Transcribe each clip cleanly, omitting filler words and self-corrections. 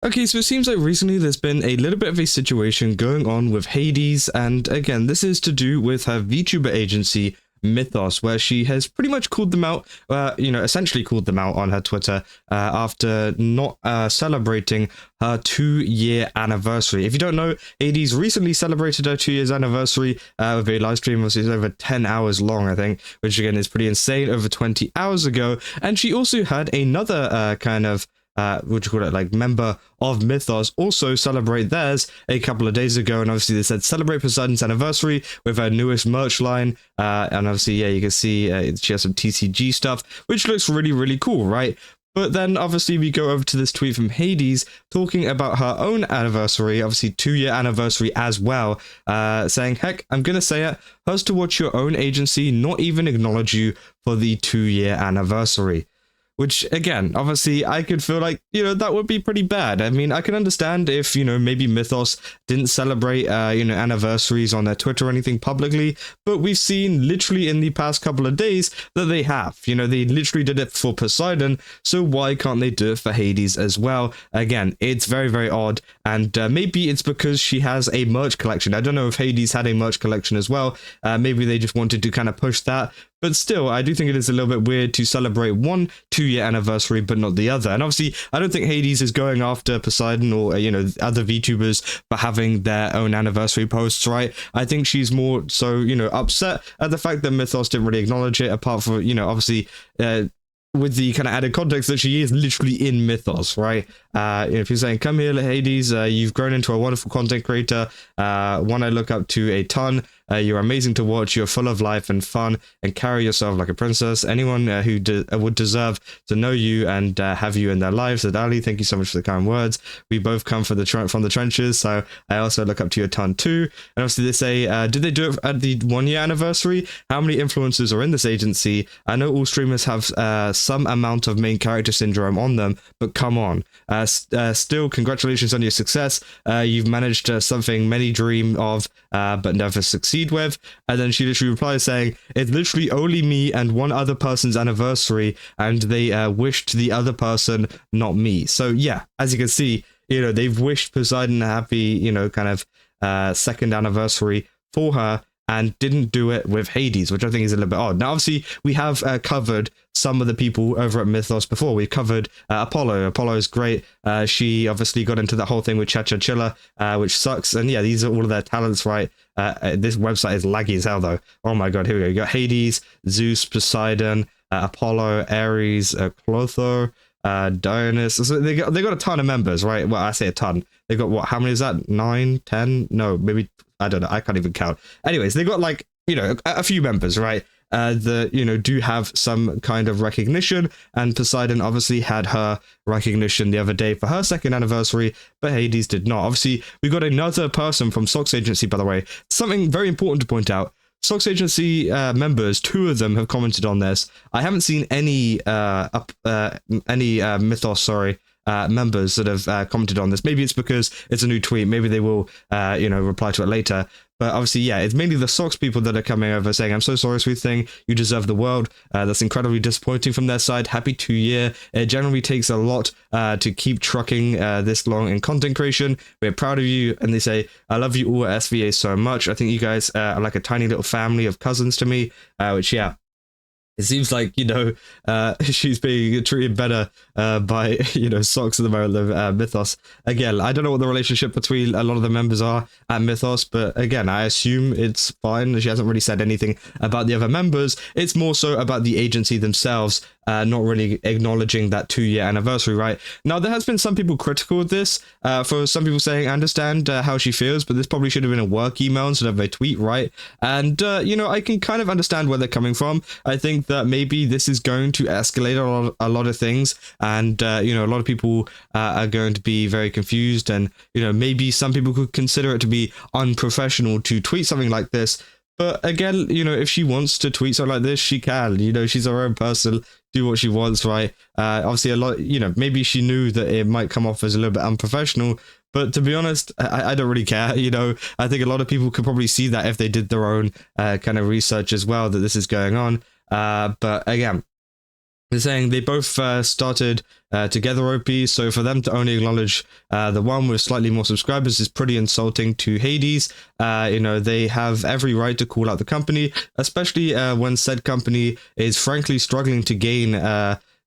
Okay, so it seems like recently there's been a little bit of a situation going on with Hades, and again, this is to do with her VTuber agency, Mythos, where she has pretty much called them out, essentially called them out on her Twitter after not celebrating her 2-year anniversary. If you don't know, Hades recently celebrated her 2 years anniversary with a live stream, which is over 10 hours long, I think, which again is pretty insane, over 20 hours ago. And she also had another what do you call it, like member of Mythos also celebrate theirs a couple of days ago, and obviously they said celebrate Poseidon's anniversary with her newest merch line, and obviously, yeah, you can see she has some TCG stuff, which looks really, really cool, right? But then obviously we go over to this tweet from Hades talking about her own anniversary, obviously 2-year anniversary as well, saying, heck, I'm gonna say it, hurts to watch your own agency not even acknowledge you for the 2-year anniversary. Which, again, obviously, I could feel like, that would be pretty bad. I mean, I can understand if, maybe Mythos didn't celebrate, anniversaries on their Twitter or anything publicly, but we've seen literally in the past couple of days that they have. They literally did it for Poseidon, so why can't they do it for Hades as well? Again, it's very, very odd, and maybe it's because she has a merch collection. I don't know if Hades had a merch collection as well. Maybe they just wanted to kind of push that. But still, I do think it is a little bit weird to celebrate one 2-year anniversary, but not the other. And obviously, I don't think Hades is going after Poseidon or, other VTubers for having their own anniversary posts, right? I think she's more so, upset at the fact that Mythos didn't really acknowledge it, apart from, obviously, with the kind of added context that she is literally in Mythos, right? If you're saying, come here, Hades, you've grown into a wonderful content creator, one I look up to a ton. You're amazing to watch. You're full of life and fun and carry yourself like a princess. Anyone who would deserve to know you and have you in their lives. So, Ali, thank you so much for the kind words. We both come from the trenches, so I also look up to you a ton too. And obviously they say, did they do it at the 1-year anniversary? How many influencers are in this agency? I know all streamers have some amount of main character syndrome on them, but come on. Still, congratulations on your success. You've managed something many dream of, but never succeed with. And then she literally replies saying, it's literally only me and one other person's anniversary, and they wished the other person, not me. So yeah, as you can see, they've wished Poseidon a happy, second anniversary for her, and didn't do it with Hades, which I think is a little bit odd. Now, obviously, we have covered some of the people over at Mythos before. We've covered Apollo. Apollo is great. She obviously got into that whole thing with Chilla, which sucks. And yeah, these are all of their talents, right? This website is laggy as hell, though. Oh my god, here we go. You got Hades, Zeus, Poseidon, Apollo, Ares, Clotho, Dionys. So they got a ton of members, right? Well, I say a ton. They got what? How many is that? 9, 10? No, maybe, I don't know. I can't even count. Anyways, they got like, a few members, right? That, do have some kind of recognition, and Poseidon obviously had her recognition the other day for her second anniversary, but Hades did not. Obviously, we got another person from Socks Agency, by the way. Something very important to point out. Socks Agency members, 2 of them have commented on this. I haven't seen any Mythos, members that have commented on this. Maybe it's because it's a new tweet. Maybe they will, reply to it later. But obviously, yeah, it's mainly the Socks people that are coming over saying, I'm so sorry, sweet thing. You deserve the world. That's incredibly disappointing from their side. Happy 2-year. It generally takes a lot to keep trucking this long in content creation. We're proud of you. And they say, I love you all at SVA so much. I think you guys are like a tiny little family of cousins to me, which, yeah. It seems like, she's being treated better by, Socks at the moment than Mythos. Again, I don't know what the relationship between a lot of the members are at Mythos, but again, I assume it's fine. She hasn't really said anything about the other members. It's more so about the agency themselves, not really acknowledging that 2-year anniversary, right? Now, there has been some people critical of this, for some people saying, I understand how she feels, but this probably should have been a work email instead of a tweet, right? And, I can kind of understand where they're coming from. I think that maybe this is going to escalate a lot of things, and a lot of people are going to be very confused, and maybe some people could consider it to be unprofessional to tweet something like this. But again, if she wants to tweet something like this, she can. She's her own person, do what she wants, right? Obviously, a lot, maybe she knew that it might come off as a little bit unprofessional. But to be honest, I don't really care. I think a lot of people could probably see that if they did their own kind of research as well, that this is going on. But again, They're saying they both started together OP, so for them to only acknowledge the one with slightly more subscribers is pretty insulting to Hades. They have every right to call out the company, especially when said company is frankly struggling to gain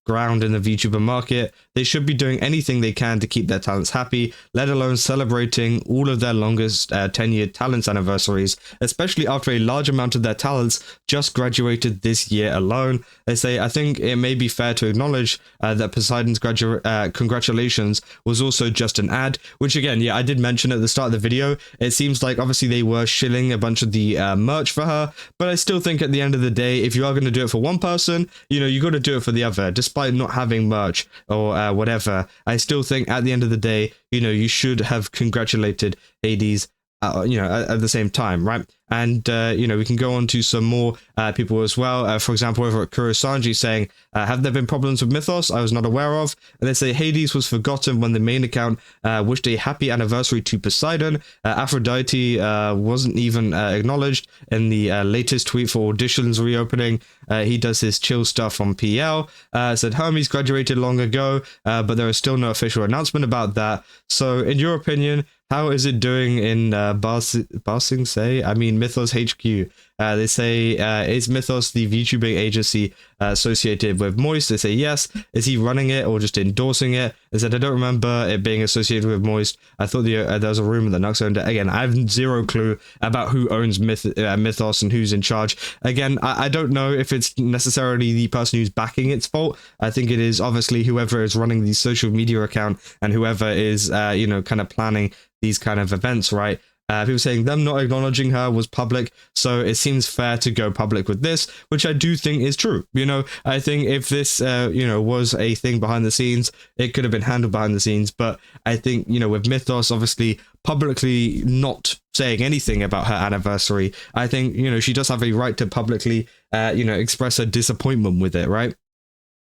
ground in the VTuber market. They should be doing anything they can to keep their talents happy, let alone celebrating all of their longest tenured talents anniversaries, especially after a large amount of their talents just graduated this year alone. They say, I think it may be fair to acknowledge that Poseidon's congratulations was also just an ad, which again, yeah, I did mention at the start of the video. It seems like obviously they were shilling a bunch of the merch for her, but I still think at the end of the day, if you are going to do it for one person, you got to do it for the other, despite not having merch or whatever. I still think at the end of the day, you should have congratulated Hades, at the same time, right? And, we can go on to some more people as well. For example, over at Kurosanji saying, have there been problems with Mythos I was not aware of? And they say Hades was forgotten when the main account wished a happy anniversary to Poseidon. Aphrodite wasn't even acknowledged in the latest tweet for auditions reopening. He does his chill stuff on PL. Said Hermes graduated long ago, but there is still no official announcement about that. So in your opinion, how is it doing in Barsing Say? I mean, Mythos HQ. They say, is Mythos the VTubing agency associated with Moist? They say yes. Is he running it or just endorsing it? They said, I don't remember it being associated with Moist. I thought there was a rumor that Nux owned it. Again, I have zero clue about who owns Mythos and who's in charge. Again, I don't know if it's necessarily the person who's backing its fault. I think it is obviously whoever is running the social media account and whoever is, kind of planning these kind of events, right? People saying them not acknowledging her was public, so it seems fair to go public with this, which I do think is true. I think if this, was a thing behind the scenes, it could have been handled behind the scenes. But I think, with Mythos obviously publicly not saying anything about her anniversary, I think, she does have a right to publicly, express her disappointment with it, right?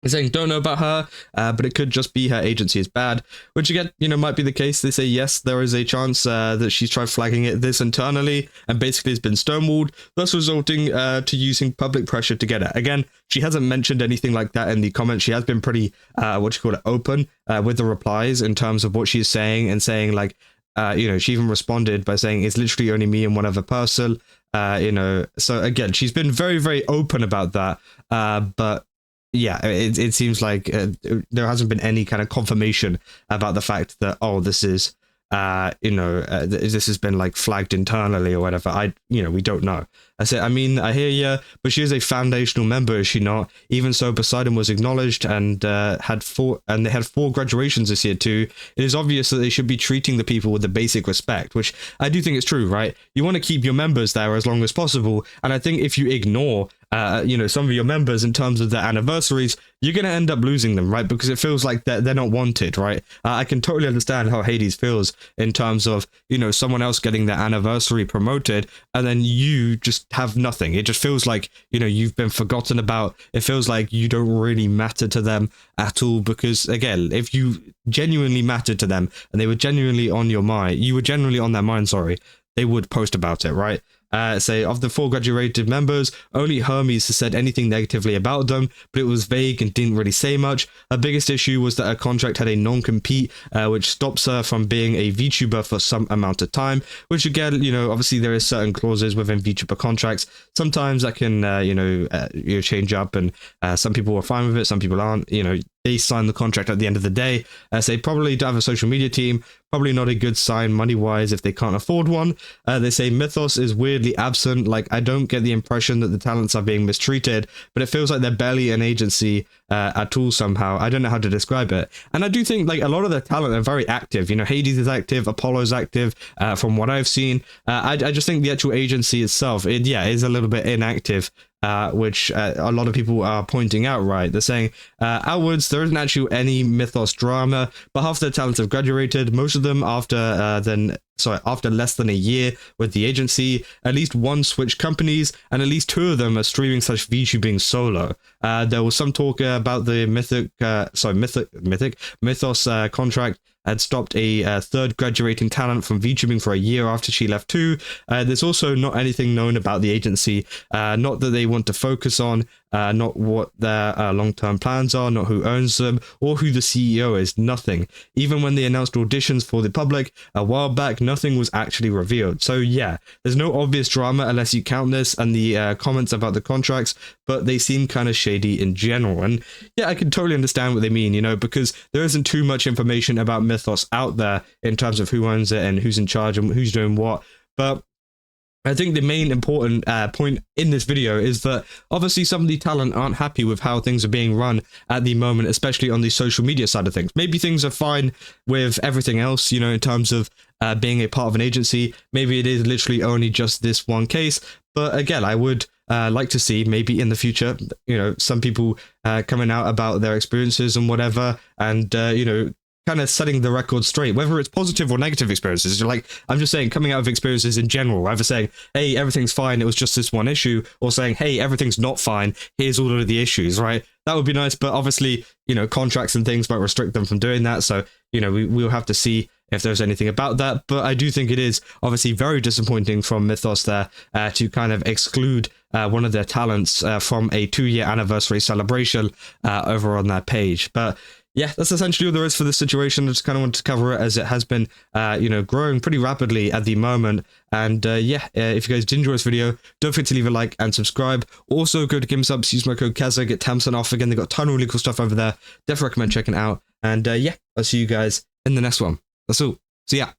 Saying don't know about her, but it could just be her agency is bad, which again, might be the case. They say yes, there is a chance that she's tried flagging this internally and basically has been stonewalled, thus resulting to using public pressure to get it. Again, she hasn't mentioned anything like that in the comments. She has been pretty, open with the replies in terms of what she's saying and saying like, she even responded by saying it's literally only me and one other person, So again, she's been very, very open about that, but yeah, it seems like there hasn't been any kind of confirmation about the fact that, this is, this has been like flagged internally or whatever. We don't know. I hear you, but she is a foundational member, is she not? Even so, Poseidon was acknowledged and they had 4 graduations this year too. It is obvious that they should be treating the people with the basic respect, which I do think is true, right? You want to keep your members there as long as possible, and I think if you ignore some of your members in terms of their anniversaries, you're going to end up losing them, right? Because it feels like they're not wanted, right? I can totally understand how Hades feels in terms of, someone else getting their anniversary promoted and then you just have nothing. It just feels like, you've been forgotten about. It feels like you don't really matter to them at all, because again, if you genuinely mattered to them and they were genuinely on your mind, you were genuinely on their mind, sorry, they would post about it, right? Say of the 4 graduated members, only Hermes has said anything negatively about them, but it was vague and didn't really say much. Her biggest issue was that her contract had a non-compete, which stops her from being a VTuber for some amount of time, which again, obviously there is certain clauses within VTuber contracts. Sometimes that can, change up, and some people are fine with it, some people aren't. They sign the contract at the end of the day. Say probably to have a social media team, probably not a good sign money-wise if they can't afford one. They say Mythos is weirdly absent. Like, I don't get the impression that the talents are being mistreated, but it feels like they're barely an agency at all somehow. I don't know how to describe it. And I do think like a lot of their talent are very active. Hades is active, Apollo's active, from what I've seen. I just think the actual agency itself, is a little bit inactive. Which a lot of people are pointing out, right? They're saying, outwards, there isn't actually any Mythos drama, but half their talents have graduated, most of them after less than a year with the agency. At least one switched companies, and at least 2 of them are streaming / VTubing solo. There was some talk about the Mythos contract had stopped a 3rd graduating talent from VTubing for a year after she left too. There's also not anything known about the agency, not that they want to focus on. not what their long-term plans are, not who owns them, or who the CEO is. Nothing. Even when they announced auditions for the public a while back, nothing was actually revealed. So yeah, there's no obvious drama unless you count this and the comments about the contracts, but they seem kind of shady in general. And yeah, I can totally understand what they mean, you know, because there isn't too much information about Mythos out there in terms of who owns it and who's in charge and who's doing what. But I think the main important point in this video is that obviously some of the talent aren't happy with how things are being run at the moment, especially on the social media side of things. Maybe things are fine with everything else, you know, in terms of being a part of an agency. Maybe it is literally only just this one case. But again, I would like to see maybe in the future, you know, some people coming out about their experiences and whatever, and, you know, kind of setting the record straight, whether it's positive or negative experiences. Like, I'm just saying, coming out of experiences in general, either saying, hey, everything's fine, it was just this one issue, or saying, hey, everything's not fine, here's all of the issues, right? That would be nice, but obviously, you know, contracts and things might restrict them from doing that, so, you know, we'll have to see if there's anything about that. But I do think it is obviously very disappointing from Mythos there to kind of exclude one of their talents from a 2-year anniversary celebration over on their page. But yeah, that's essentially all there is for this situation. I just kind of wanted to cover it as it has been, you know, growing pretty rapidly at the moment. And yeah, if you guys did enjoy this video, don't forget to leave a like and subscribe. Also, go to GameSubs, use my code Keza, get 10% off. Again, they got a ton of really cool stuff over there. Definitely recommend checking it out. And yeah, I'll see you guys in the next one. That's all. See ya.